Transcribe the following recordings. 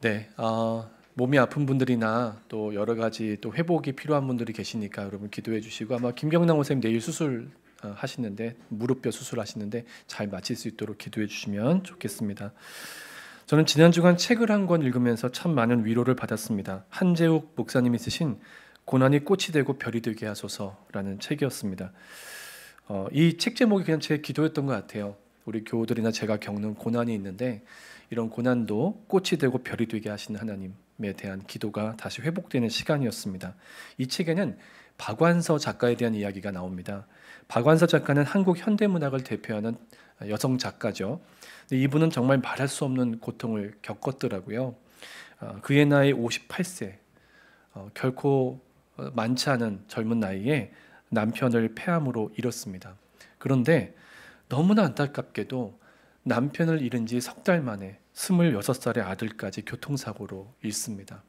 네, 몸이 아픈 분들이나 또 여러 가지 또 회복이 필요한 분들이 계시니까 여러분 기도해 주시고, 아마 김경남 원생님 내일 수술 하시는데, 무릎뼈 수술하시는데 잘 마칠 수 있도록 기도해 주시면 좋겠습니다. 저는 지난 주간 책을 한 권 읽으면서 참 많은 위로를 받았습니다. 한재욱 목사님이 쓰신 고난이 꽃이 되고 별이 되게 하소서라는 책이었습니다. 이 책 제목이 그냥 제 기도였던 것 같아요. 우리 교우들이나 제가 겪는 고난이 있는데, 이런 고난도 꽃이 되고 별이 되게 하시는 하나님에 대한 기도가 다시 회복되는 시간이었습니다. 이 책에는 박완서 작가에 대한 이야기가 나옵니다. 박완서 작가는 한국 현대문학을 대표하는 여성 작가죠. 근데 이분은 정말 말할 수 없는 고통을 겪었더라고요. 그의 나이 58세, 결코 많지 않은 젊은 나이에 남편을 폐암으로 잃었습니다. 그런데 너무나 안타깝게도 남편을 잃은 지 석 달 만에 26살의 아들까지 교통사고로 잃습니다.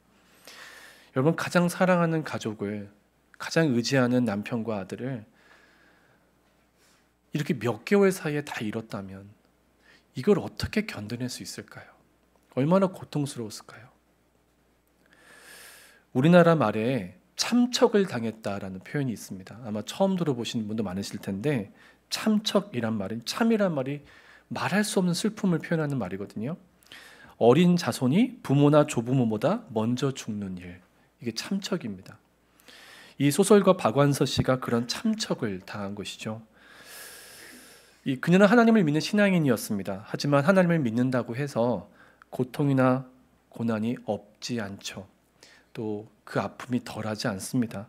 여러분, 가장 사랑하는 가족을, 가장 의지하는 남편과 아들을 이렇게 몇 개월 사이에 다 잃었다면 이걸 어떻게 견뎌낼 수 있을까요? 얼마나 고통스러웠을까요? 우리나라 말에 참척을 당했다라는 표현이 있습니다. 아마 처음 들어보시는 분도 많으실 텐데, 참척이란 말은, 참이란 말이 말할 수 없는 슬픔을 표현하는 말이거든요. 어린 자손이 부모나 조부모보다 먼저 죽는 일, 이게 참척입니다. 이 소설가 박완서 씨가 그런 참척을 당한 것이죠. 그녀는 하나님을 믿는 신앙인이었습니다. 하지만 하나님을 믿는다고 해서 고통이나 고난이 없지 않죠. 또 그 아픔이 덜하지 않습니다.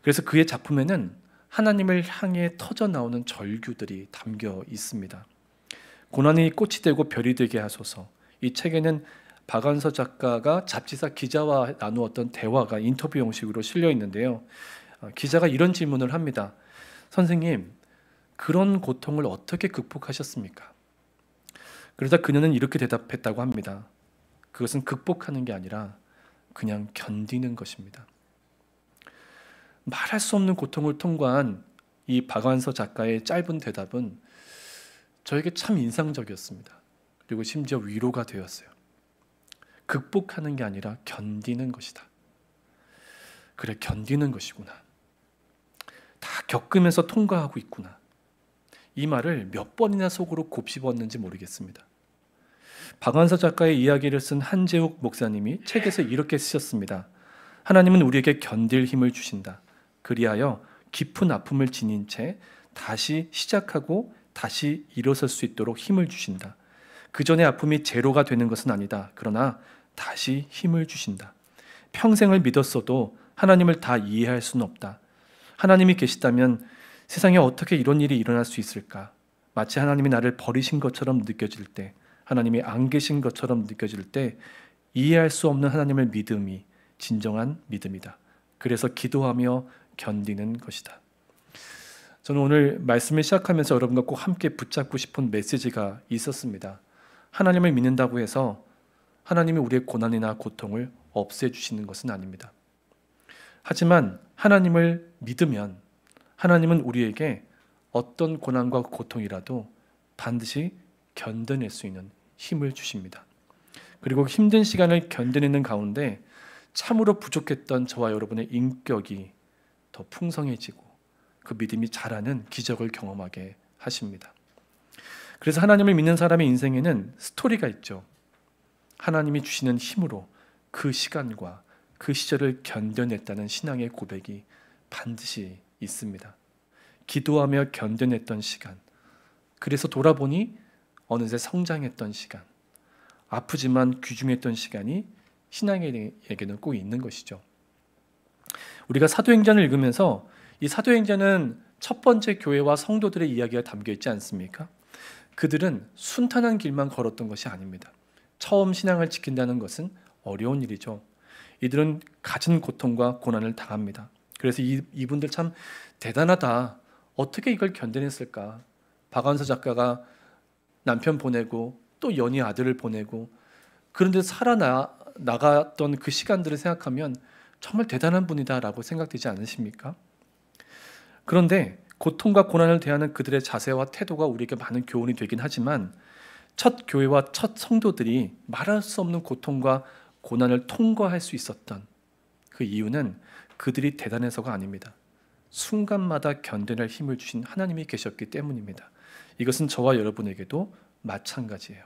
그래서 그의 작품에는 하나님을 향해 터져 나오는 절규들이 담겨 있습니다. 고난이 꽃이 되고 별이 되게 하소서. 이 책에는 박완서 작가가 잡지사 기자와 나누었던 대화가 인터뷰 형식으로 실려 있는데요. 기자가 이런 질문을 합니다. 선생님, 그런 고통을 어떻게 극복하셨습니까? 그러자 그녀는 이렇게 대답했다고 합니다. 그것은 극복하는 게 아니라 그냥 견디는 것입니다. 말할 수 없는 고통을 통과한 이 박완서 작가의 짧은 대답은 저에게 참 인상적이었습니다. 그리고 심지어 위로가 되었어요. 극복하는 게 아니라 견디는 것이다. 그래, 견디는 것이구나. 다 겪으면서 통과하고 있구나. 이 말을 몇 번이나 속으로 곱씹었는지 모르겠습니다. 박완서 작가의 이야기를 쓴 한재욱 목사님이 책에서 이렇게 쓰셨습니다. 하나님은 우리에게 견딜 힘을 주신다. 그리하여 깊은 아픔을 지닌 채 다시 시작하고 다시 일어설 수 있도록 힘을 주신다. 그 전에 아픔이 제로가 되는 것은 아니다. 그러나 다시 힘을 주신다. 평생을 믿었어도 하나님을 다 이해할 수는 없다. 하나님이 계시다면 세상에 어떻게 이런 일이 일어날 수 있을까? 마치 하나님이 나를 버리신 것처럼 느껴질 때, 하나님이 안 계신 것처럼 느껴질 때 이해할 수 없는 하나님을 믿음이 진정한 믿음이다. 그래서 기도하며 견디는 것이다. 저는 오늘 말씀을 시작하면서 여러분과 꼭 함께 붙잡고 싶은 메시지가 있었습니다. 하나님을 믿는다고 해서 하나님이 우리의 고난이나 고통을 없애주시는 것은 아닙니다. 하지만 하나님을 믿으면 하나님은 우리에게 어떤 고난과 고통이라도 반드시 견뎌낼 수 있는 힘을 주십니다. 그리고 힘든 시간을 견뎌내는 가운데 참으로 부족했던 저와 여러분의 인격이 더 풍성해지고 그 믿음이 자라는 기적을 경험하게 하십니다. 그래서 하나님을 믿는 사람의 인생에는 스토리가 있죠. 하나님이 주시는 힘으로 그 시간과 그 시절을 견뎌냈다는 신앙의 고백이 반드시 있습니다. 기도하며 견뎌냈던 시간, 그래서 돌아보니 어느새 성장했던 시간, 아프지만 귀중했던 시간이 신앙인에게는 꼭 있는 것이죠. 우리가 사도행전을 읽으면서 이 사도행전은 첫 번째 교회와 성도들의 이야기가 담겨 있지 않습니까? 그들은 순탄한 길만 걸었던 것이 아닙니다. 처음 신앙을 지킨다는 것은 어려운 일이죠. 이들은 갖은 고통과 고난을 당합니다. 그래서 이분들 참 대단하다. 어떻게 이걸 견뎌냈을까? 박완서 작가가 남편 보내고 또 연희 아들을 보내고 그런데 살아나갔던 그 시간들을 생각하면 정말 대단한 분이다라고 생각되지 않으십니까? 그런데 고통과 고난을 대하는 그들의 자세와 태도가 우리에게 많은 교훈이 되긴 하지만 첫 교회와 첫 성도들이 말할 수 없는 고통과 고난을 통과할 수 있었던 그 이유는 그들이 대단해서가 아닙니다. 순간마다 견뎌낼 힘을 주신 하나님이 계셨기 때문입니다. 이것은 저와 여러분에게도 마찬가지예요.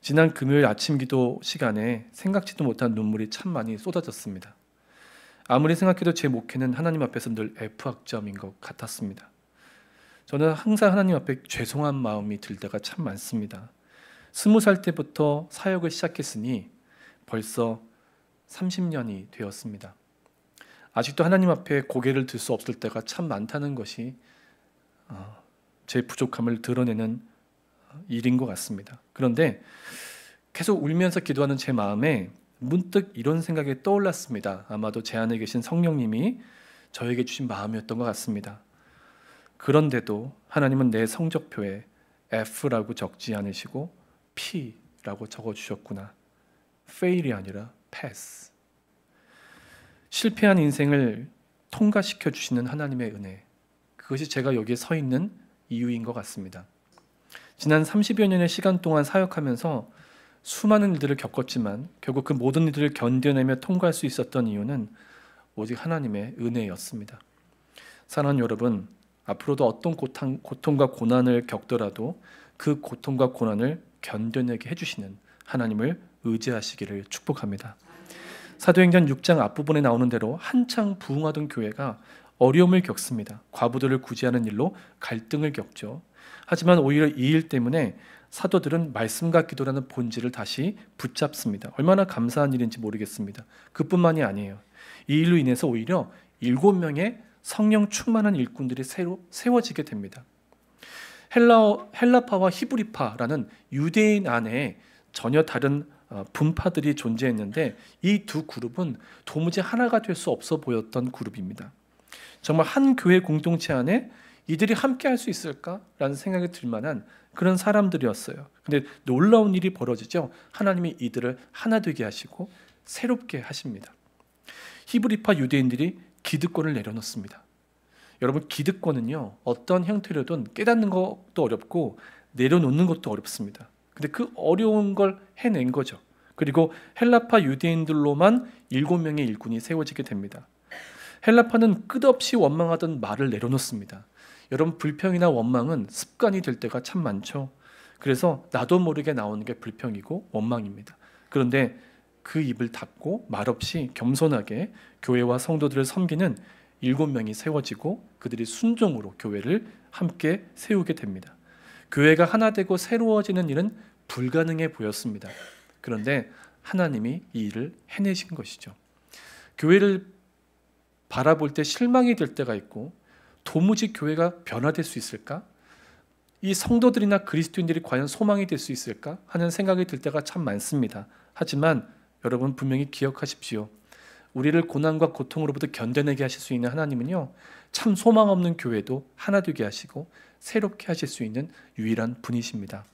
지난 금요일 아침 기도 시간에 생각지도 못한 눈물이 참 많이 쏟아졌습니다. 아무리 생각해도 제 목회는 하나님 앞에서 늘 F학점인 것 같았습니다. 저는 항상 하나님 앞에 죄송한 마음이 들 때가 참 많습니다. 20살 때부터 사역을 시작했으니 벌써 30년이 되었습니다. 아직도 하나님 앞에 고개를 들 수 없을 때가 참 많다는 것이 제 부족함을 드러내는 일인 것 같습니다. 그런데 계속 울면서 기도하는 제 마음에 문득 이런 생각이 떠올랐습니다. 아마도 제 안에 계신 성령님이 저에게 주신 마음이었던 것 같습니다. 그런데도 하나님은 내 성적표에 F라고 적지 않으시고 P라고 적어주셨구나. fail이 아니라 pass. 실패한 인생을 통과시켜 주시는 하나님의 은혜, 그것이 제가 여기에 서 있는 이유인 것 같습니다. 지난 30여 년의 시간 동안 사역하면서 수많은 일들을 겪었지만 결국 그 모든 일들을 견뎌내며 통과할 수 있었던 이유는 오직 하나님의 은혜였습니다. 사랑하는 여러분, 앞으로도 어떤 고통과 고난을 겪더라도 그 고통과 고난을 견뎌내게 해주시는 하나님을 의지하시기를 축복합니다. 사도행전 6장 앞부분에 나오는 대로 한창 부흥하던 교회가 어려움을 겪습니다. 과부들을 구제하는 일로 갈등을 겪죠. 하지만 오히려 이 일 때문에 사도들은 말씀과 기도라는 본질을 다시 붙잡습니다. 얼마나 감사한 일인지 모르겠습니다. 그뿐만이 아니에요. 이 일로 인해서 오히려 7명의 성령 충만한 일꾼들이 새로 세워지게 됩니다. 헬라파와 히브리파라는 유대인 안에 전혀 다른 분파들이 존재했는데 이 두 그룹은 도무지 하나가 될 수 없어 보였던 그룹입니다. 정말 한 교회 공동체 안에 이들이 함께 할 수 있을까라는 생각이 들 만한 그런 사람들이었어요. 근데 놀라운 일이 벌어지죠. 하나님이 이들을 하나 되게 하시고 새롭게 하십니다. 히브리파 유대인들이 기득권을 내려놓습니다. 여러분, 기득권은요, 어떤 형태로든 깨닫는 것도 어렵고 내려놓는 것도 어렵습니다. 근데 그 어려운 걸 해낸 거죠. 그리고 헬라파 유대인들로만 7명의 일꾼이 세워지게 됩니다. 헬라파는 끝없이 원망하던 말을 내려놓습니다. 여러분, 불평이나 원망은 습관이 될 때가 참 많죠. 그래서 나도 모르게 나오는 게 불평이고 원망입니다. 그런데 그 입을 닫고 말없이 겸손하게 교회와 성도들을 섬기는 7명이 세워지고 그들이 순종으로 교회를 함께 세우게 됩니다. 교회가 하나 되고 새로워지는 일은 불가능해 보였습니다. 그런데 하나님이 이 일을 해내신 것이죠. 교회를 바라볼 때 실망이 될 때가 있고 도무지 교회가 변화될 수 있을까? 이 성도들이나 그리스도인들이 과연 소망이 될 수 있을까? 하는 생각이 들 때가 참 많습니다. 하지만 여러분, 분명히 기억하십시오. 우리를 고난과 고통으로부터 견뎌내게 하실 수 있는 하나님은요, 참 소망 없는 교회도 하나 되게 하시고 새롭게 하실 수 있는 유일한 분이십니다.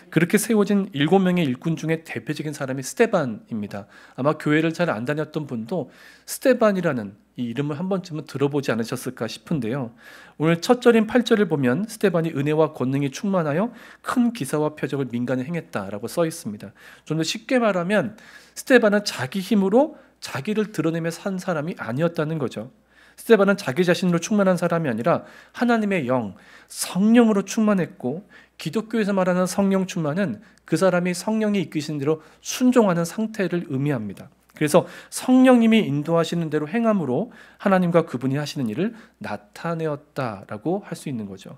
그렇게 세워진 7명의 일꾼 중에 대표적인 사람이 스데반입니다. 아마 교회를 잘 안 다녔던 분도 스데반이라는 이 이름을 한 번쯤은 들어보지 않으셨을까 싶은데요. 오늘 첫 절인 8절을 보면 스데반이 은혜와 권능이 충만하여 큰 기사와 표적을 민간에 행했다라고 써 있습니다. 좀 더 쉽게 말하면 스데반은 자기 힘으로 자기를 드러내며 산 사람이 아니었다는 거죠. 스데반은 자기 자신으로 충만한 사람이 아니라 하나님의 영, 성령으로 충만했고, 기독교에서 말하는 성령 충만은 그 사람이 성령이 이끄신 대로 순종하는 상태를 의미합니다. 그래서 성령님이 인도하시는 대로 행함으로 하나님과 그분이 하시는 일을 나타내었다라고 할 수 있는 거죠.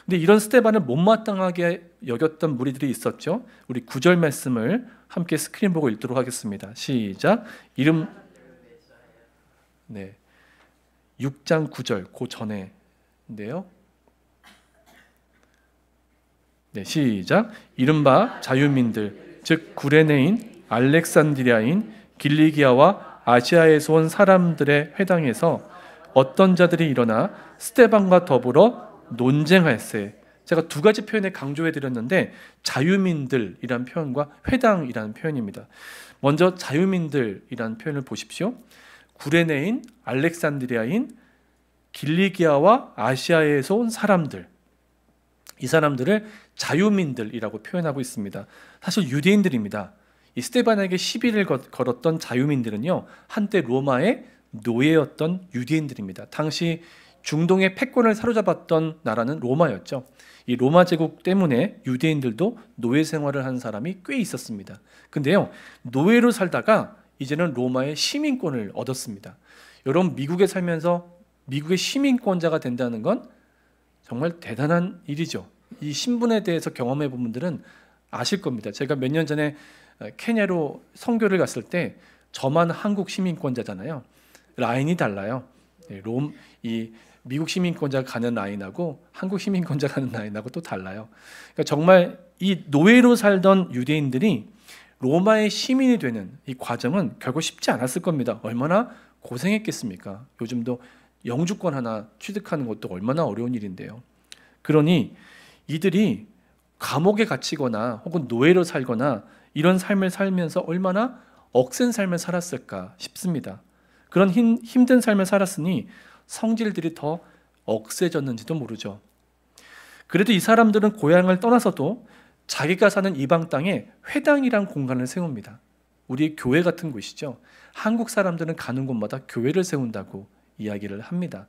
근데 이런 스데반을 못마땅하게 여겼던 무리들이 있었죠. 우리 9절 말씀을 함께 스크린 보고 읽도록 하겠습니다. 시작. 6장 9절 그 전에인데요. 시작. 이른바 자유민들, 즉 구레네인, 알렉산드리아인, 길리기아와 아시아에서 온 사람들의 회당에서 어떤 자들이 일어나 스데반과 더불어 논쟁할세. 제가 두 가지 표현에 강조해 드렸는데 자유민들이란 표현과 회당이라는 표현입니다. 먼저 자유민들이라는 표현을 보십시오. 구레네인, 알렉산드리아인, 길리기아와 아시아에서 온 사람들, 이 사람들을 자유민들이라고 표현하고 있습니다. 사실 유대인들입니다. 이 스데반에게 시비를 걸었던 자유민들은요, 한때 로마의 노예였던 유대인들입니다. 당시 중동의 패권을 사로잡았던 나라는 로마였죠. 이 로마 제국 때문에 유대인들도 노예 생활을 하는 사람이 꽤 있었습니다. 근데요, 노예로 살다가 이제는 로마의 시민권을 얻었습니다. 여러분, 미국에 살면서 미국의 시민권자가 된다는 건 정말 대단한 일이죠. 이 신분에 대해서 경험해 본 분들은 아실 겁니다. 제가 몇 년 전에 케냐로 선교를 갔을 때 저만 한국 시민권자잖아요. 라인이 달라요. 이 미국 시민권자가 가는 라인하고 한국 시민권자가 가는 라인하고 또 달라요. 그러니까 정말 이 노예로 살던 유대인들이 로마의 시민이 되는 이 과정은 결국 쉽지 않았을 겁니다. 얼마나 고생했겠습니까? 요즘도 영주권 하나 취득하는 것도 얼마나 어려운 일인데요. 그러니 이들이 감옥에 갇히거나 혹은 노예로 살거나 이런 삶을 살면서 얼마나 억센 삶을 살았을까 싶습니다. 그런 힘든 삶을 살았으니 성질들이 더 억세졌는지도 모르죠. 그래도 이 사람들은 고향을 떠나서도 자기가 사는 이방 땅에 회당이란 공간을 세웁니다. 우리 교회 같은 곳이죠. 한국 사람들은 가는 곳마다 교회를 세운다고 이야기를 합니다.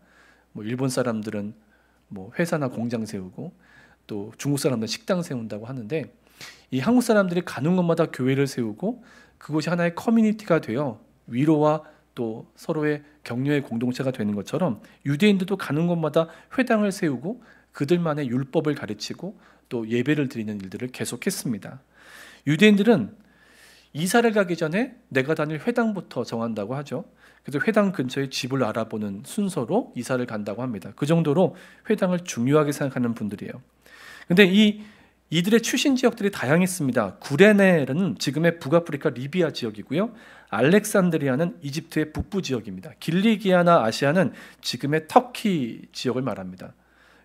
일본 사람들은 회사나 공장 세우고 또 중국 사람들은 식당 세운다고 하는데, 이 한국 사람들이 가는 곳마다 교회를 세우고 그곳이 하나의 커뮤니티가 되어 위로와 또 서로의 격려의 공동체가 되는 것처럼 유대인들도 가는 곳마다 회당을 세우고 그들만의 율법을 가르치고 또 예배를 드리는 일들을 계속했습니다. 유대인들은 이사를 가기 전에 내가 다닐 회당부터 정한다고 하죠. 그래서 회당 근처에 집을 알아보는 순서로 이사를 간다고 합니다. 그 정도로 회당을 중요하게 생각하는 분들이에요. 근데 이들의 출신 지역들이 다양했습니다. 구레네는 지금의 북아프리카 리비아 지역이고요. 알렉산드리아는 이집트의 북부 지역입니다. 길리기아나 아시아는 지금의 터키 지역을 말합니다.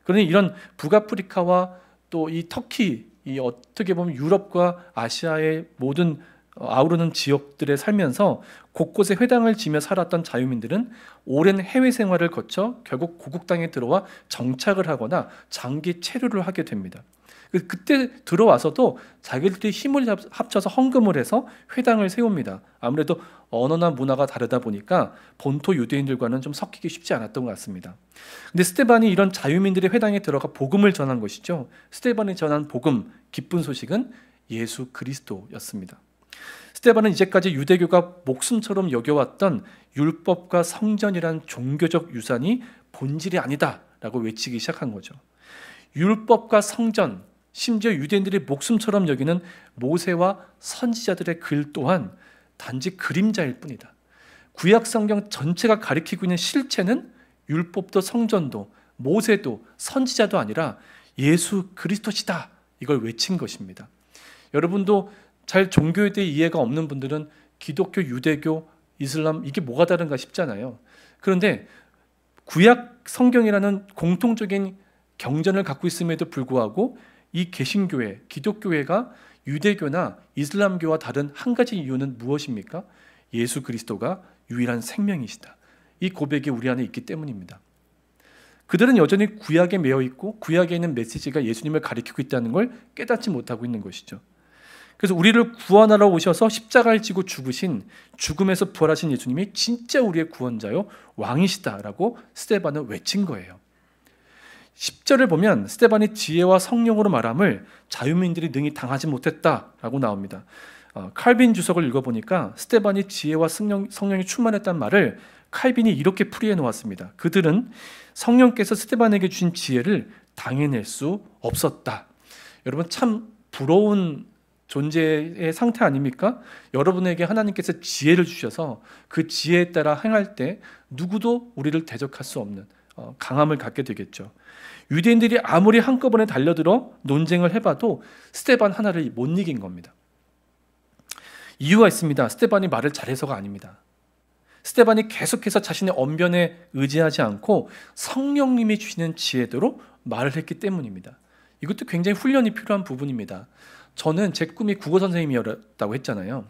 그러니 이런 북아프리카와 또 이 터키, 이 어떻게 보면 유럽과 아시아의 모든 아우르는 지역들에 살면서 곳곳에 회당을 지며 살았던 자유민들은 오랜 해외 생활을 거쳐 결국 고국 땅에 들어와 정착을 하거나 장기 체류를 하게 됩니다. 그때 들어와서도 자기들이 힘을 합쳐서 헌금을 해서 회당을 세웁니다. 아무래도 언어나 문화가 다르다 보니까 본토 유대인들과는 좀 섞이기 쉽지 않았던 것 같습니다. 근데 스데반이 이런 자유민들의 회당에 들어가 복음을 전한 것이죠. 스데반이 전한 복음, 기쁜 소식은 예수 그리스도였습니다. 스데반은 이제까지 유대교가 목숨처럼 여겨왔던 율법과 성전이란 종교적 유산이 본질이 아니다라고 외치기 시작한 거죠. 율법과 성전, 심지어 유대인들이 목숨처럼 여기는 모세와 선지자들의 글 또한 단지 그림자일 뿐이다. 구약 성경 전체가 가리키고 있는 실체는 율법도 성전도 모세도 선지자도 아니라 예수 그리스도시다. 이걸 외친 것입니다. 여러분도 잘 종교에 대해 이해가 없는 분들은 기독교, 유대교, 이슬람 이게 뭐가 다른가 싶잖아요. 그런데 구약 성경이라는 공통적인 경전을 갖고 있음에도 불구하고 이 개신교회, 기독교회가 유대교나 이슬람교와 다른 한 가지 이유는 무엇입니까? 예수 그리스도가 유일한 생명이시다. 이 고백이 우리 안에 있기 때문입니다. 그들은 여전히 구약에 매여 있고 구약에 있는 메시지가 예수님을 가리키고 있다는 걸 깨닫지 못하고 있는 것이죠. 그래서 우리를 구원하러 오셔서 십자가를 지고 죽으신, 죽음에서 부활하신 예수님이 진짜 우리의 구원자요 왕이시다라고 스데반은 외친 거예요. 10절을 보면 스데반이 지혜와 성령으로 말함을 자유민들이 능히 당하지 못했다라고 나옵니다. 칼빈 주석을 읽어보니까 스데반이 지혜와 성령이 충만했다는 말을 칼빈이 이렇게 풀이해 놓았습니다. 그들은 성령께서 스데반에게 주신 지혜를 당해낼 수 없었다. 여러분, 참 부러운 존재의 상태 아닙니까? 여러분에게 하나님께서 지혜를 주셔서 그 지혜에 따라 행할 때 누구도 우리를 대적할 수 없는 강함을 갖게 되겠죠. 유대인들이 아무리 한꺼번에 달려들어 논쟁을 해봐도 스데반 하나를 못 이긴 겁니다. 이유가 있습니다. 스데반이 말을 잘해서가 아닙니다. 스데반이 계속해서 자신의 언변에 의지하지 않고 성령님이 주시는 지혜대로 말을 했기 때문입니다. 이것도 굉장히 훈련이 필요한 부분입니다. 저는 제 꿈이 국어 선생님이었다고 했잖아요.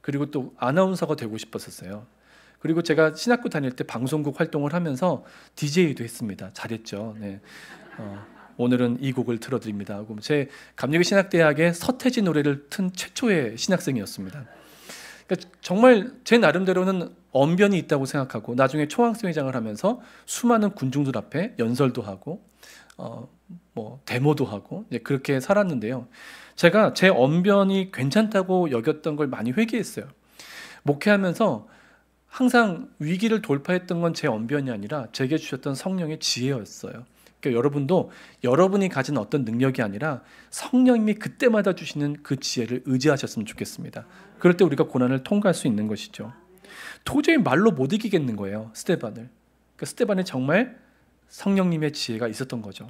그리고 또 아나운서가 되고 싶었었어요. 그리고 제가 신학교 다닐 때 방송국 활동을 하면서 DJ도 했습니다. 잘했죠. 네. 오늘은 이 곡을 틀어드립니다. 제 감리교 신학대학의 서태지 노래를 튼 최초의 신학생이었습니다. 그러니까 정말 제 나름대로는 언변이 있다고 생각하고 나중에 총학생회장을 하면서 수많은 군중들 앞에 연설도 하고 데모도 하고 그렇게 살았는데요. 제가 제 언변이 괜찮다고 여겼던 걸 많이 회개했어요. 목회하면서 항상 위기를 돌파했던 건 제 언변이 아니라 제게 주셨던 성령의 지혜였어요. 그러니까 여러분도 여러분이 가진 어떤 능력이 아니라 성령님이 그때마다 주시는 그 지혜를 의지하셨으면 좋겠습니다. 그럴 때 우리가 고난을 통과할 수 있는 것이죠. 도저히 말로 못 이기겠는 거예요, 스데반을. 그러니까 스데반에 정말 성령님의 지혜가 있었던 거죠.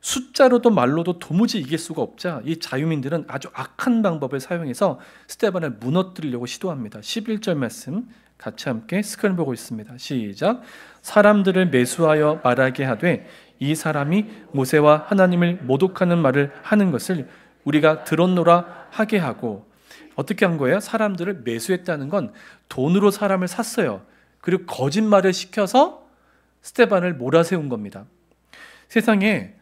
숫자로도 말로도 도무지 이길 수가 없자 이 자유민들은 아주 악한 방법을 사용해서 스데반을 무너뜨리려고 시도합니다. 11절 말씀 같이 함께 스크린 보고 있습니다. 시작. 사람들을 매수하여 말하게 하되 이 사람이 모세와 하나님을 모독하는 말을 하는 것을 우리가 들었노라 하게 하고. 어떻게 한 거예요? 사람들을 매수했다는 건 돈으로 사람을 샀어요. 그리고 거짓말을 시켜서 스데반을 몰아세운 겁니다. 세상에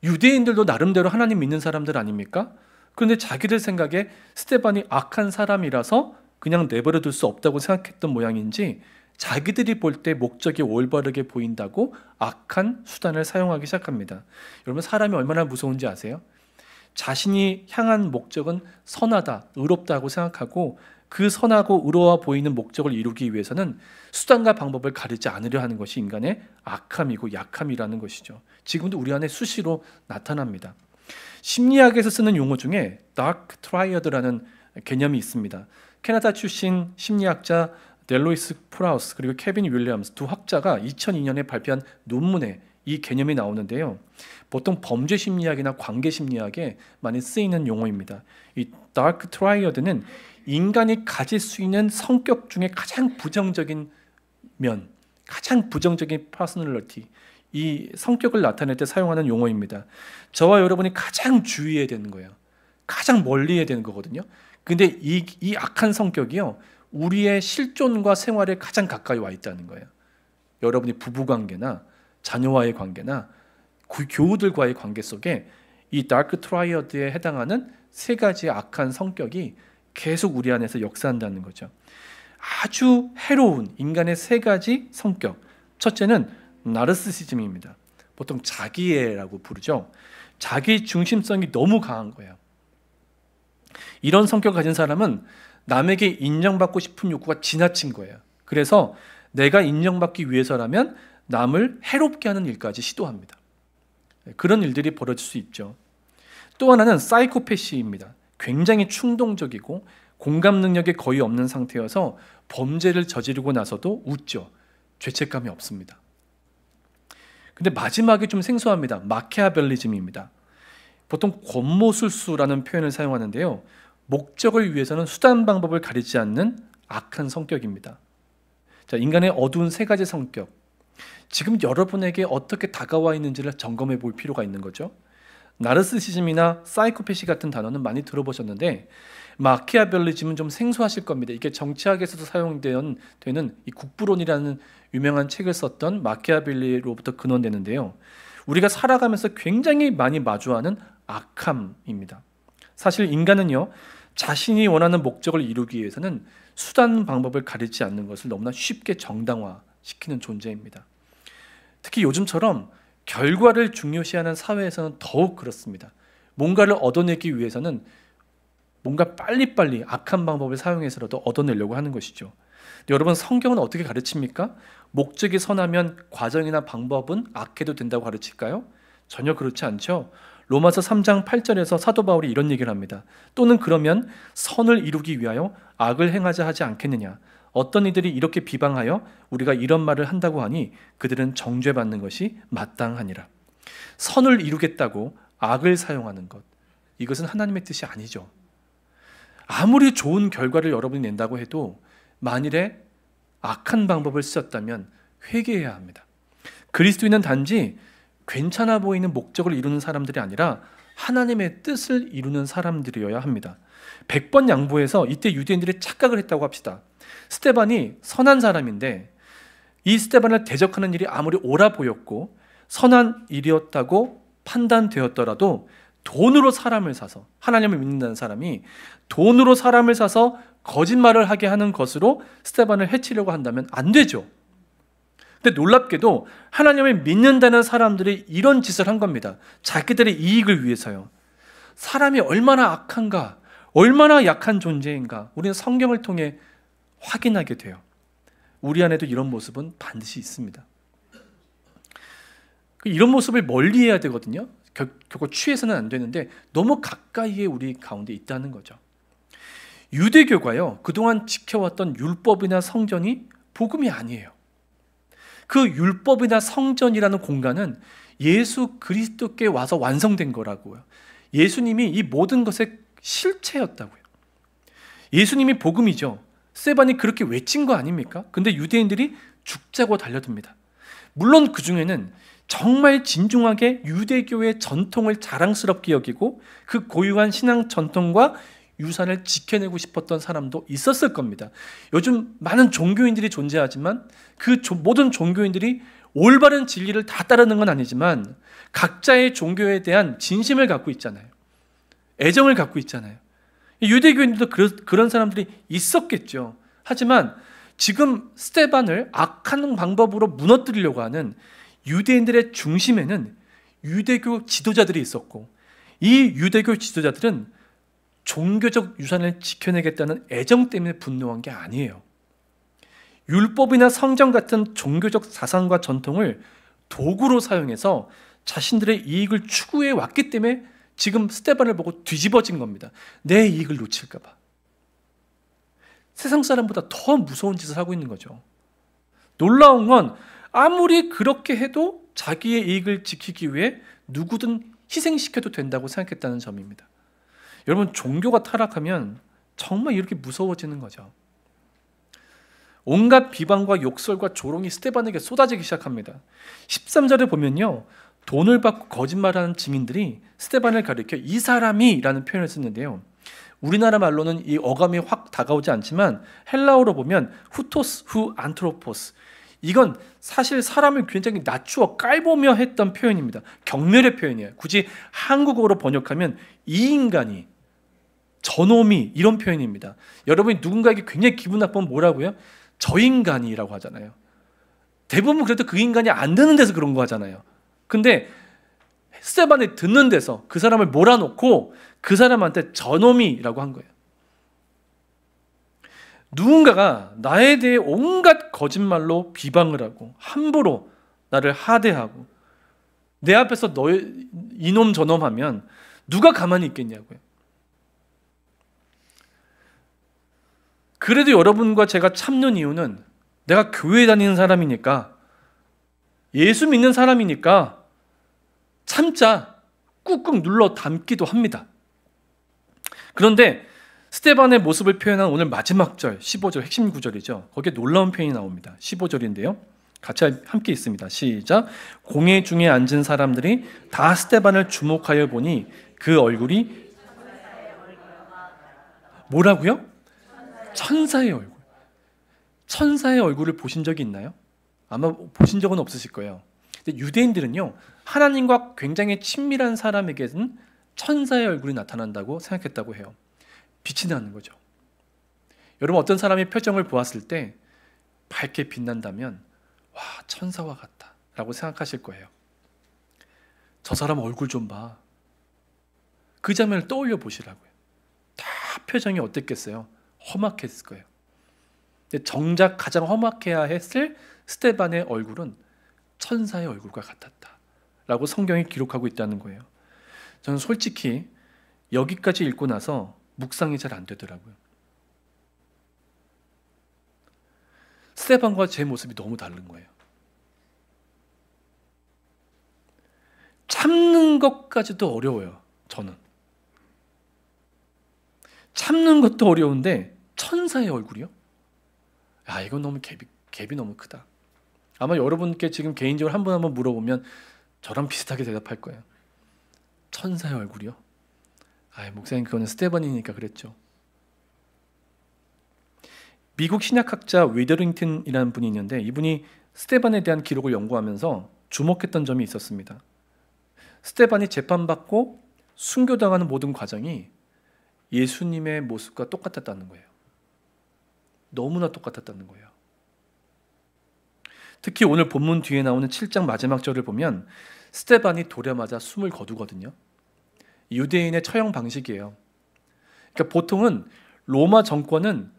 유대인들도 나름대로 하나님 믿는 사람들 아닙니까? 그런데 자기들 생각에 스데반이 악한 사람이라서 그냥 내버려 둘 수 없다고 생각했던 모양인지 자기들이 볼 때 목적이 올바르게 보인다고 악한 수단을 사용하기 시작합니다. 여러분, 사람이 얼마나 무서운지 아세요? 자신이 향한 목적은 선하다, 의롭다고 생각하고 그 선하고 의로워 보이는 목적을 이루기 위해서는 수단과 방법을 가리지 않으려 하는 것이 인간의 악함이고 약함이라는 것이죠. 지금도 우리 안에 수시로 나타납니다. 심리학에서 쓰는 용어 중에 Dark Triad라는 개념이 있습니다. 캐나다 출신 심리학자 델로이스 프라우스 그리고 케빈 윌리엄스 두 학자가 2002년에 발표한 논문에 이 개념이 나오는데요. 보통 범죄 심리학이나 관계 심리학에 많이 쓰이는 용어입니다. 이 Dark Triad는 인간이 가질 수 있는 성격 중에 가장 부정적인 면, 가장 부정적인 퍼스널리티, 이 성격을 나타낼 때 사용하는 용어입니다. 저와 여러분이 가장 주의해야 되는 거예요. 가장 멀리 해야 되는 거거든요. 근데 이 악한 성격이요, 우리의 실존과 생활에 가장 가까이 와 있다는 거예요. 여러분이 부부관계나 자녀와의 관계나 교우들과의 관계 속에 이 다크 트라이어드에 해당하는 세 가지의 악한 성격이 계속 우리 안에서 역사한다는 거죠. 아주 해로운 인간의 세 가지 성격. 첫째는 나르시시즘입니다. 보통 자기애라고 부르죠. 자기 중심성이 너무 강한 거예요. 이런 성격을 가진 사람은 남에게 인정받고 싶은 욕구가 지나친 거예요. 그래서 내가 인정받기 위해서라면 남을 해롭게 하는 일까지 시도합니다. 그런 일들이 벌어질 수 있죠. 또 하나는 사이코패시입니다. 굉장히 충동적이고 공감 능력이 거의 없는 상태여서 범죄를 저지르고 나서도 웃죠. 죄책감이 없습니다. 근데 마지막이 좀 생소합니다. 마키아벨리즘입니다. 보통 권모술수라는 표현을 사용하는데요. 목적을 위해서는 수단 방법을 가리지 않는 악한 성격입니다. 자, 인간의 어두운 세 가지 성격. 지금 여러분에게 어떻게 다가와 있는지를 점검해 볼 필요가 있는 거죠. 나르시시즘이나 사이코패시 같은 단어는 많이 들어보셨는데 마키아벨리즘은 좀 생소하실 겁니다. 이게 정치학에서도 사용되는 이 국부론이라는 유명한 책을 썼던 마키아벨리로부터 근원되는데요. 우리가 살아가면서 굉장히 많이 마주하는 악함입니다. 사실 인간은요, 자신이 원하는 목적을 이루기 위해서는 수단 방법을 가리지 않는 것을 너무나 쉽게 정당화시키는 존재입니다. 특히 요즘처럼 결과를 중요시하는 사회에서는 더욱 그렇습니다. 뭔가를 얻어내기 위해서는 뭔가 빨리빨리 악한 방법을 사용해서라도 얻어내려고 하는 것이죠. 여러분, 성경은 어떻게 가르칩니까? 목적이 선하면 과정이나 방법은 악해도 된다고 가르칠까요? 전혀 그렇지 않죠. 로마서 3장 8절에서 사도 바울이 이런 얘기를 합니다. 또는 그러면 선을 이루기 위하여 악을 행하자 하지 않겠느냐. 어떤 이들이 이렇게 비방하여 우리가 이런 말을 한다고 하니 그들은 정죄받는 것이 마땅하니라. 선을 이루겠다고 악을 사용하는 것, 이것은 하나님의 뜻이 아니죠. 아무리 좋은 결과를 여러분이 낸다고 해도 만일에 악한 방법을 쓰셨다면 회개해야 합니다. 그리스도인은 단지 괜찮아 보이는 목적을 이루는 사람들이 아니라 하나님의 뜻을 이루는 사람들이어야 합니다. 100번 양보해서 이때 유대인들이 착각을 했다고 합시다. 스데반이 선한 사람인데 이 스데반을 대적하는 일이 아무리 옳아 보였고 선한 일이었다고 판단되었더라도 돈으로 사람을 사서, 하나님을 믿는다는 사람이 돈으로 사람을 사서 거짓말을 하게 하는 것으로 스데반을 해치려고 한다면 안 되죠. 근데 놀랍게도 하나님을 믿는다는 사람들이 이런 짓을 한 겁니다. 자기들의 이익을 위해서요. 사람이 얼마나 악한가, 얼마나 약한 존재인가 우리는 성경을 통해 확인하게 돼요. 우리 안에도 이런 모습은 반드시 있습니다. 이런 모습을 멀리해야 되거든요. 결코 취해서는 안 되는데 너무 가까이에 우리 가운데 있다는 거죠. 유대교가요, 그동안 지켜왔던 율법이나 성전이 복음이 아니에요. 그 율법이나 성전이라는 공간은 예수 그리스도께 와서 완성된 거라고요. 예수님이 이 모든 것의 실체였다고요. 예수님이 복음이죠. 스데반이 그렇게 외친 거 아닙니까? 근데 유대인들이 죽자고 달려듭니다. 물론 그 중에는 정말 진중하게 유대교의 전통을 자랑스럽게 여기고 그 고유한 신앙 전통과 유산을 지켜내고 싶었던 사람도 있었을 겁니다. 요즘 많은 종교인들이 존재하지만 그 모든 종교인들이 올바른 진리를 다 따르는 건 아니지만 각자의 종교에 대한 진심을 갖고 있잖아요. 애정을 갖고 있잖아요. 유대교인들도 그런 사람들이 있었겠죠. 하지만 지금 스데반을 악한 방법으로 무너뜨리려고 하는 유대인들의 중심에는 유대교 지도자들이 있었고, 이 유대교 지도자들은 종교적 유산을 지켜내겠다는 애정 때문에 분노한 게 아니에요. 율법이나 성경 같은 종교적 사상과 전통을 도구로 사용해서 자신들의 이익을 추구해 왔기 때문에 지금 스데반을 보고 뒤집어진 겁니다. 내 이익을 놓칠까 봐. 세상 사람보다 더 무서운 짓을 하고 있는 거죠. 놀라운 건 아무리 그렇게 해도 자기의 이익을 지키기 위해 누구든 희생시켜도 된다고 생각했다는 점입니다. 여러분, 종교가 타락하면 정말 이렇게 무서워지는 거죠. 온갖 비방과 욕설과 조롱이 스데반에게 쏟아지기 시작합니다. 13절에 보면요, 돈을 받고 거짓말하는 증인들이 스데반을 가리켜 이 사람이라는 표현을 쓰는데요, 우리나라 말로는 이 어감이 확 다가오지 않지만 헬라어로 보면 후토스 후 안트로포스, 이건 사실 사람을 굉장히 낮추어 깔보며 했던 표현입니다. 경멸의 표현이에요. 굳이 한국어로 번역하면 이 인간이, 저놈이, 이런 표현입니다. 여러분이 누군가에게 굉장히 기분 나쁘면 뭐라고요? 저 인간이라고 하잖아요. 대부분 그래도 그 인간이 안 듣는 데서 그런 거 하잖아요. 근데 스데반이 듣는 데서 그 사람을 몰아놓고 그 사람한테 저놈이라고 한 거예요. 누군가가 나에 대해 온갖 거짓말로 비방을 하고 함부로 나를 하대하고 내 앞에서 너 이놈 저놈 하면 누가 가만히 있겠냐고요. 그래도 여러분과 제가 참는 이유는 내가 교회 다니는 사람이니까, 예수 믿는 사람이니까 참자, 꾹꾹 눌러 담기도 합니다. 그런데 스데반의 모습을 표현한 오늘 마지막 절 15절 핵심 구절이죠. 거기에 놀라운 표현이 나옵니다. 15절인데요. 같이 함께 있습니다. 시작. 공회 중에 앉은 사람들이 다 스데반을 주목하여 보니 그 얼굴이 뭐라고요? 천사의 얼굴. 천사의 얼굴을 보신 적이 있나요? 아마 보신 적은 없으실 거예요. 근데 유대인들은요, 하나님과 굉장히 친밀한 사람에게는 천사의 얼굴이 나타난다고 생각했다고 해요. 빛이 나는 거죠. 여러분, 어떤 사람의 표정을 보았을 때 밝게 빛난다면 와, 천사와 같다 라고 생각하실 거예요. 저 사람 얼굴 좀 봐. 그 장면을 떠올려 보시라고요. 다 표정이 어땠겠어요? 험악했을 거예요. 근데 정작 가장 험악해야 했을 스데반의 얼굴은 천사의 얼굴과 같았다 라고 성경이 기록하고 있다는 거예요. 저는 솔직히 여기까지 읽고 나서 묵상이 잘 안 되더라고요. 스데반과 제 모습이 너무 다른 거예요. 참는 것까지도 어려워요. 저는 참는 것도 어려운데 천사의 얼굴이요? 야, 이건 너무 갭이 너무 크다. 아마 여러분께 지금 개인적으로 한 분 한 번 물어보면 저랑 비슷하게 대답할 거예요. 천사의 얼굴이요? 아, 목사님, 그거는 스데반이니까 그랬죠. 미국 신약학자 위더링턴이라는 분이 있는데, 이분이 스데반에 대한 기록을 연구하면서 주목했던 점이 있었습니다. 스데반이 재판받고 순교당하는 모든 과정이 예수님의 모습과 똑같았다는 거예요. 너무나 똑같았다는 거예요. 특히 오늘 본문 뒤에 나오는 7장 마지막 절을 보면 스데반이 돌에 맞아 숨을 거두거든요. 유대인의 처형 방식이에요. 그러니까 보통은 로마 정권은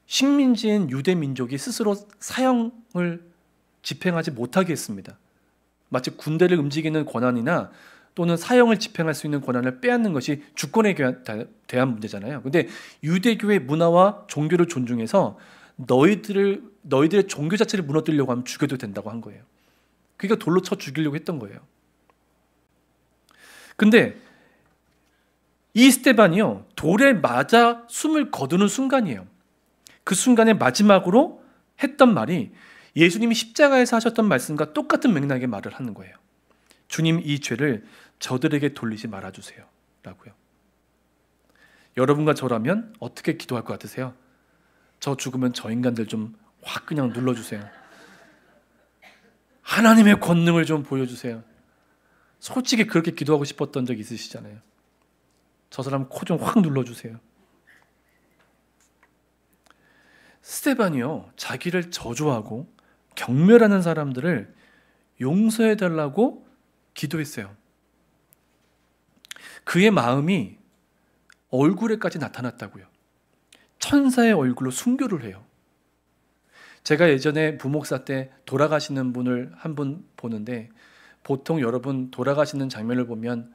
식민지인 유대 민족이 스스로 사형을 집행하지 못하게 했습니다. 마치 군대를 움직이는 권한이나 또는 사형을 집행할 수 있는 권한을 빼앗는 것이 주권에 대한 문제잖아요. 근데 유대교의 문화와 종교를 존중해서 너희들의 종교 자체를 무너뜨리려고 하면 죽여도 된다고 한 거예요. 그러니까 돌로 쳐 죽이려고 했던 거예요. 근데 이 스데반이요, 돌에 맞아 숨을 거두는 순간이에요. 그 순간에 마지막으로 했던 말이 예수님이 십자가에서 하셨던 말씀과 똑같은 맥락의 말을 하는 거예요. 주님, 이 죄를 저들에게 돌리지 말아주세요 라고요. 여러분과 저라면 어떻게 기도할 것 같으세요? 저 죽으면 저 인간들 좀 확 그냥 눌러주세요. 하나님의 권능을 좀 보여주세요. 솔직히 그렇게 기도하고 싶었던 적 있으시잖아요. 저 사람 코 좀 확 눌러주세요. 스데반이요, 자기를 저주하고 경멸하는 사람들을 용서해달라고 기도했어요. 그의 마음이 얼굴에까지 나타났다고요. 천사의 얼굴로 순교를 해요. 제가 예전에 부목사 때 돌아가시는 분을 한 분 보는데, 보통 여러분 돌아가시는 장면을 보면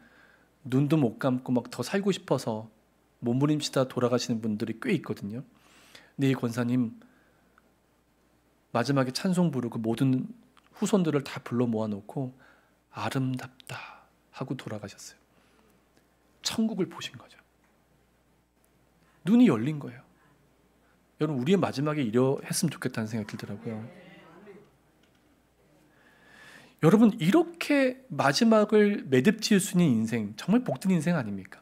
눈도 못 감고 막 더 살고 싶어서 몸부림치다 돌아가시는 분들이 꽤 있거든요. 근데 이 권사님 마지막에 찬송 부르고 모든 후손들을 다 불러 모아놓고 아름답다 하고 돌아가셨어요. 천국을 보신 거죠. 눈이 열린 거예요. 여러분, 우리의 마지막에 이러했으면 좋겠다는 생각이 들더라고요. 여러분, 이렇게 마지막을 매듭지을 수 있는 인생, 정말 복된 인생 아닙니까?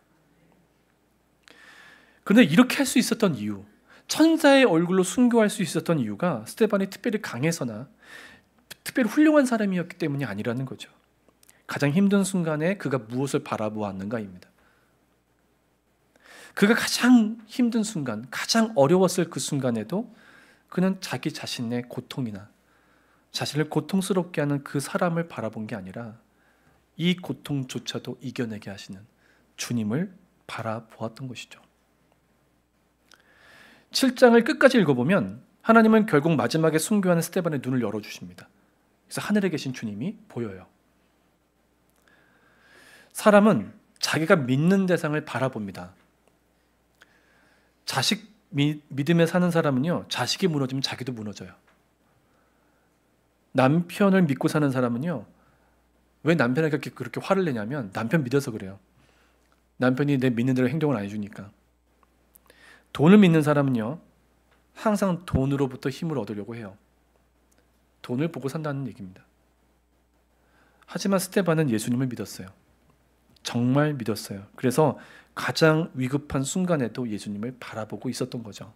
그런데 이렇게 할 수 있었던 이유, 천사의 얼굴로 순교할 수 있었던 이유가 스데반이 특별히 강해서나 특별히 훌륭한 사람이었기 때문이 아니라는 거죠. 가장 힘든 순간에 그가 무엇을 바라보았는가입니다. 그가 가장 힘든 순간, 가장 어려웠을 그 순간에도 그는 자기 자신의 고통이나 자신을 고통스럽게 하는 그 사람을 바라본 게 아니라 이 고통조차도 이겨내게 하시는 주님을 바라보았던 것이죠. 7장을 끝까지 읽어보면 하나님은 결국 마지막에 순교하는 스데반의 눈을 열어주십니다. 그래서 하늘에 계신 주님이 보여요. 사람은 자기가 믿는 대상을 바라봅니다. 믿음에 사는 사람은요, 자식이 무너지면 자기도 무너져요. 남편을 믿고 사는 사람은요, 왜 남편에게 그렇게 화를 내냐면 남편 믿어서 그래요. 남편이 내 믿는 대로 행동을 안 해주니까. 돈을 믿는 사람은요, 항상 돈으로부터 힘을 얻으려고 해요. 돈을 보고 산다는 얘기입니다. 하지만 스데반은 예수님을 믿었어요. 정말 믿었어요. 그래서 가장 위급한 순간에도 예수님을 바라보고 있었던 거죠.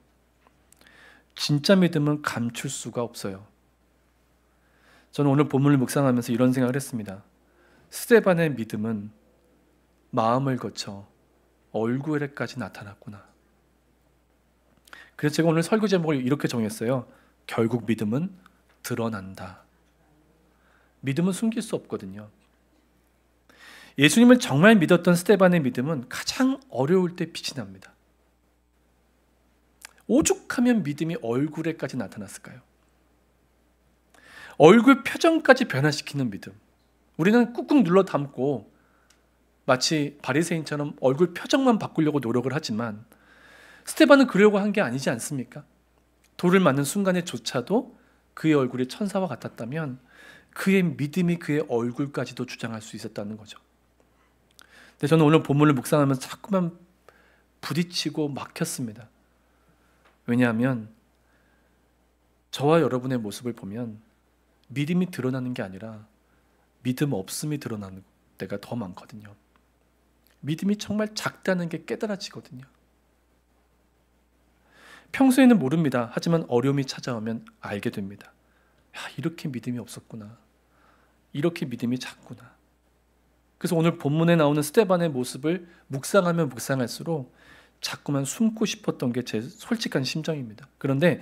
진짜 믿음은 감출 수가 없어요. 저는 오늘 본문을 묵상하면서 이런 생각을 했습니다. 스데반의 믿음은 마음을 거쳐 얼굴에까지 나타났구나. 그래서 제가 오늘 설교 제목을 이렇게 정했어요. 결국 믿음은 드러난다. 믿음은 숨길 수 없거든요. 예수님을 정말 믿었던 스데반의 믿음은 가장 어려울 때 빛이 납니다. 오죽하면 믿음이 얼굴에까지 나타났을까요? 얼굴 표정까지 변화시키는 믿음. 우리는 꾹꾹 눌러 담고 마치 바리새인처럼 얼굴 표정만 바꾸려고 노력을 하지만 스데반은 그러려고 한 게 아니지 않습니까? 돌을 맞는 순간에조차도 그의 얼굴이 천사와 같았다면 그의 믿음이 그의 얼굴까지도 주장할 수 있었다는 거죠. 근데 저는 오늘 본문을 묵상하면서 자꾸만 부딪히고 막혔습니다. 왜냐하면 저와 여러분의 모습을 보면 믿음이 드러나는 게 아니라 믿음 없음이 드러나는 때가 더 많거든요. 믿음이 정말 작다는 게 깨달아지거든요. 평소에는 모릅니다. 하지만 어려움이 찾아오면 알게 됩니다. 야, 이렇게 믿음이 없었구나. 이렇게 믿음이 작구나. 그래서 오늘 본문에 나오는 스데반의 모습을 묵상하면 묵상할수록 자꾸만 숨고 싶었던 게 제 솔직한 심정입니다. 그런데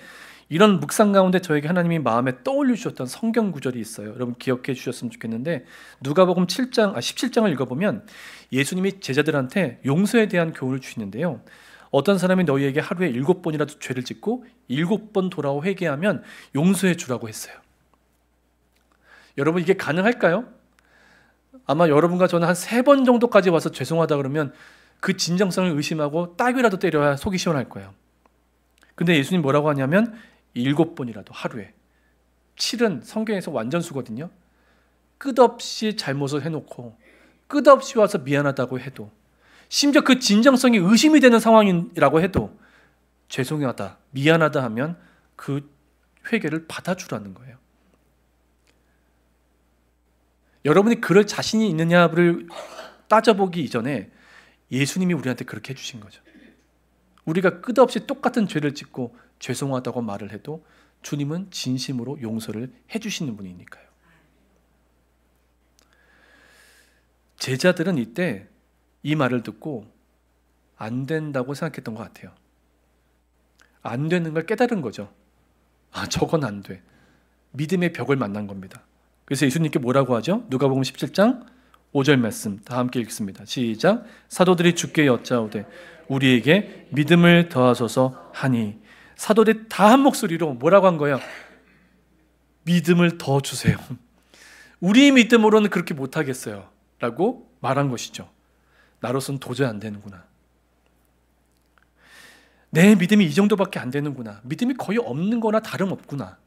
이런 묵상 가운데 저에게 하나님이 마음에 떠올려 주셨던 성경 구절이 있어요. 여러분 기억해 주셨으면 좋겠는데 누가복음 17장을 읽어보면 예수님이 제자들한테 용서에 대한 교훈을 주시는데요. 어떤 사람이 너희에게 하루에 7번이라도 죄를 짓고 7번 돌아와 회개하면 용서해 주라고 했어요. 여러분 이게 가능할까요? 아마 여러분과 저는 한 3번 정도까지 와서 죄송하다 그러면 그 진정성을 의심하고 따귀라도 때려야 속이 시원할 거예요. 근데 예수님 뭐라고 하냐면 7번이라도 하루에. 7은 성경에서 완전수거든요. 끝없이 잘못을 해놓고 끝없이 와서 미안하다고 해도 심지어 그 진정성이 의심이 되는 상황이라고 해도 죄송하다, 미안하다 하면 그 회개를 받아주라는 거예요. 여러분이 그럴 자신이 있느냐를 따져보기 이전에 예수님이 우리한테 그렇게 해주신 거죠. 우리가 끝없이 똑같은 죄를 짓고 죄송하다고 말을 해도 주님은 진심으로 용서를 해주시는 분이니까요. 제자들은 이때 이 말을 듣고 안 된다고 생각했던 것 같아요. 안 되는 걸 깨달은 거죠. 아, 저건 안 돼. 믿음의 벽을 만난 겁니다. 그래서 예수님께 뭐라고 하죠? 누가복음 17장 5절 말씀 다 함께 읽습니다. 시작. 사도들이 주께 여짜오되 우리에게 믿음을 더하소서 하니. 사도들이 다 한 목소리로 뭐라고 한 거예요? 믿음을 더 주세요. 우리 믿음으로는 그렇게 못하겠어요 라고 말한 것이죠. 나로서는 도저히 안 되는구나. 내 믿음이 이 정도밖에 안 되는구나. 믿음이 거의 없는 거나 다름없구나.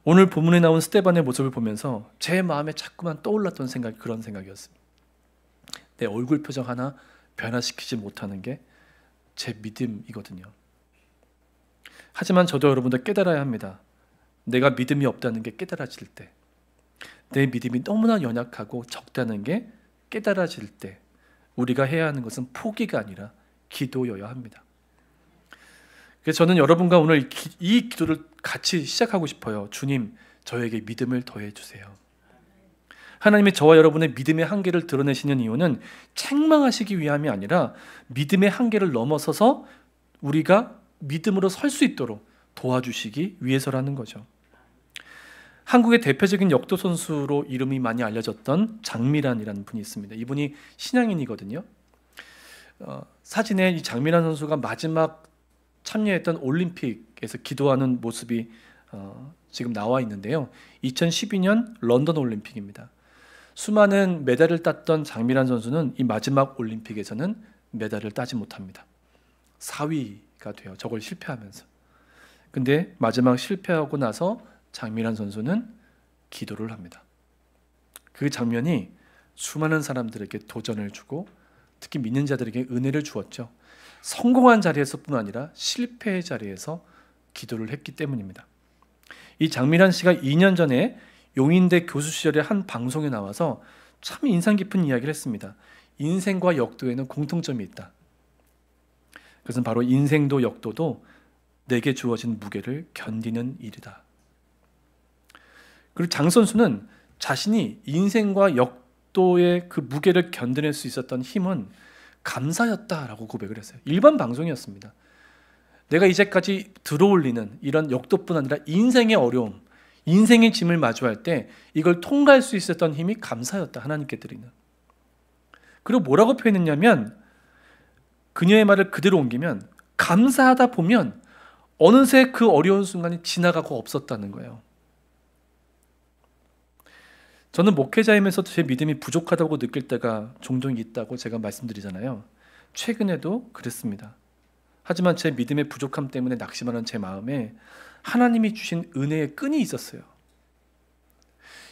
오늘 본문에 나온 스데반의 모습을 보면서 제 마음에 자꾸만 떠올랐던 생각이 그런 생각이었습니다. 내 얼굴 표정 하나 변화시키지 못하는 게 제 믿음이거든요. 하지만 저도 여러분들 깨달아야 합니다. 내가 믿음이 없다는 게 깨달아질 때, 내 믿음이 너무나 연약하고 적다는 게 깨달아질 때 우리가 해야 하는 것은 포기가 아니라 기도여야 합니다. 그래서 저는 여러분과 오늘 이 기도를 같이 시작하고 싶어요. 주님, 저에게 믿음을 더해 주세요. 하나님이 저와 여러분의 믿음의 한계를 드러내시는 이유는 책망하시기 위함이 아니라 믿음의 한계를 넘어서서 우리가 믿음으로 설 수 있도록 도와주시기 위해서라는 거죠. 한국의 대표적인 역도 선수로 이름이 많이 알려졌던 장미란이라는 분이 있습니다. 이분이 신앙인이거든요. 사진에 이 장미란 선수가 마지막 참여했던 올림픽에서 기도하는 모습이 지금 나와 있는데요. 2012년 런던 올림픽입니다. 수많은 메달을 땄던 장미란 선수는 이 마지막 올림픽에서는 메달을 따지 못합니다. 4위가 돼요. 저걸 실패하면서. 근데 마지막 실패하고 나서 장미란 선수는 기도를 합니다. 그 장면이 수많은 사람들에게 도전을 주고 특히 믿는 자들에게 은혜를 주었죠. 성공한 자리에서뿐 아니라 실패의 자리에서 기도를 했기 때문입니다. 이 장미란 씨가 2년 전에 용인대 교수 시절에 한 방송에 나와서 참 인상 깊은 이야기를 했습니다. 인생과 역도에는 공통점이 있다. 그것은 바로 인생도 역도도 내게 주어진 무게를 견디는 일이다. 그리고 장 선수는 자신이 인생과 역도의 그 무게를 견뎌낼 수 있었던 힘은 감사였다라고 고백을 했어요. 일반 방송이었습니다. 내가 이제까지 들어올리는 이런 역도뿐 아니라 인생의 어려움, 인생의 짐을 마주할 때 이걸 통과할 수 있었던 힘이 감사였다. 하나님께 드리는. 그리고 뭐라고 표현했냐면 그녀의 말을 그대로 옮기면 감사하다 보면 어느새 그 어려운 순간이 지나가고 없었다는 거예요. 저는 목회자이면서 제 믿음이 부족하다고 느낄 때가 종종 있다고 제가 말씀드리잖아요. 최근에도 그랬습니다. 하지만 제 믿음의 부족함 때문에 낙심하는 제 마음에 하나님이 주신 은혜의 끈이 있었어요.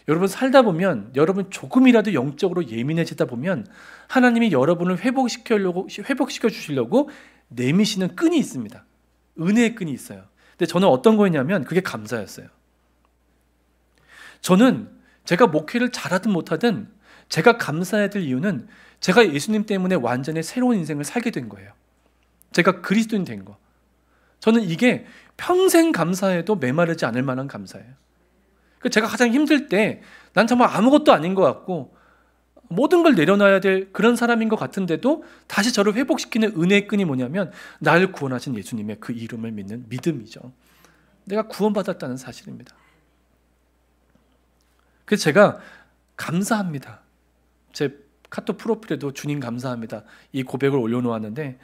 여러분 살다 보면 여러분 조금이라도 영적으로 예민해지다 보면 하나님이 여러분을 회복시켜 주시려고 내미시는 끈이 있습니다. 은혜의 끈이 있어요. 근데 저는 어떤 거였냐면 그게 감사였어요. 저는 제가 목회를 잘하든 못하든 제가 감사해야 될 이유는 제가 예수님 때문에 완전히 새로운 인생을 살게 된 거예요. 제가 그리스도인 된 거. 저는 이게 평생 감사해도 메마르지 않을 만한 감사예요. 제가 가장 힘들 때 난 정말 아무것도 아닌 것 같고 모든 걸 내려놔야 될 그런 사람인 것 같은데도 다시 저를 회복시키는 은혜의 끈이 뭐냐면 나를 구원하신 예수님의 그 이름을 믿는 믿음이죠. 내가 구원받았다는 사실입니다. 그래서 제가 감사합니다. 제 카톡 프로필에도 주님 감사합니다, 이 고백을 올려놓았는데,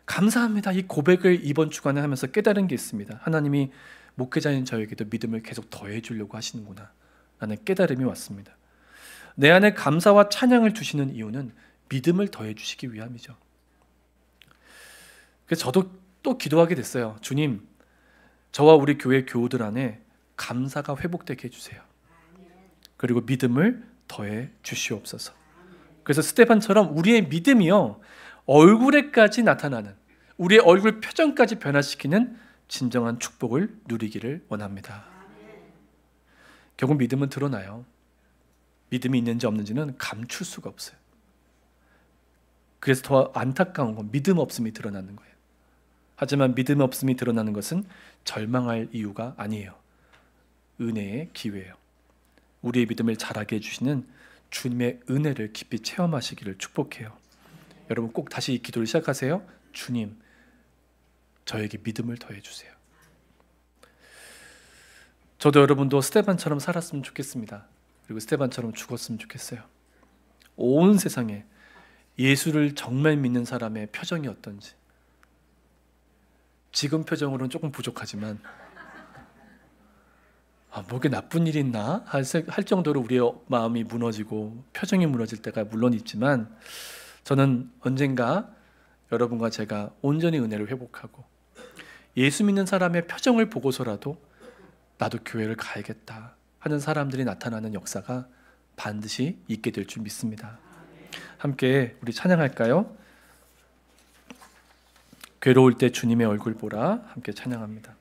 감사합니다. 이 고백을 이번 주간에 하면서 깨달은 게 있습니다. 하나님이 목회자인 저에게도 믿음을 계속 더해 주려고 하시는구나 라는 깨달음이 왔습니다. 내 안에 감사와 찬양을 주시는 이유는 믿음을 더해 주시기 위함이죠. 그래서 저도 또 기도하게 됐어요. 주님, 저와 우리 교회 교우들 안에 감사가 회복되게 해주세요. 그리고 믿음을 더해 주시옵소서. 그래서 스데반처럼 우리의 믿음이요, 얼굴에까지 나타나는, 우리의 얼굴 표정까지 변화시키는 진정한 축복을 누리기를 원합니다. 결국 믿음은 드러나요. 믿음이 있는지 없는지는 감출 수가 없어요. 그래서 더 안타까운 건 믿음 없음이 드러나는 거예요. 하지만 믿음 없음이 드러나는 것은 절망할 이유가 아니에요. 은혜의 기회예요. 우리의 믿음을 자라게 해주시는 주님의 은혜를 깊이 체험하시기를 축복해요. 여러분 꼭 다시 이 기도를 시작하세요. 주님, 저에게 믿음을 더해 주세요. 저도 여러분도 스데반처럼 살았으면 좋겠습니다. 그리고 스데반처럼 죽었으면 좋겠어요. 온 세상에 예수를 정말 믿는 사람의 표정이 어떤지, 지금 표정으로는 조금 부족하지만 뭐게 나쁜 일이 있나 할 정도로 우리의 마음이 무너지고 표정이 무너질 때가 물론 있지만, 저는 언젠가 여러분과 제가 온전히 은혜를 회복하고 예수 믿는 사람의 표정을 보고서라도 나도 교회를 가야겠다 하는 사람들이 나타나는 역사가 반드시 있게 될 줄 믿습니다. 함께 우리 찬양할까요? 괴로울 때 주님의 얼굴 보라, 함께 찬양합니다.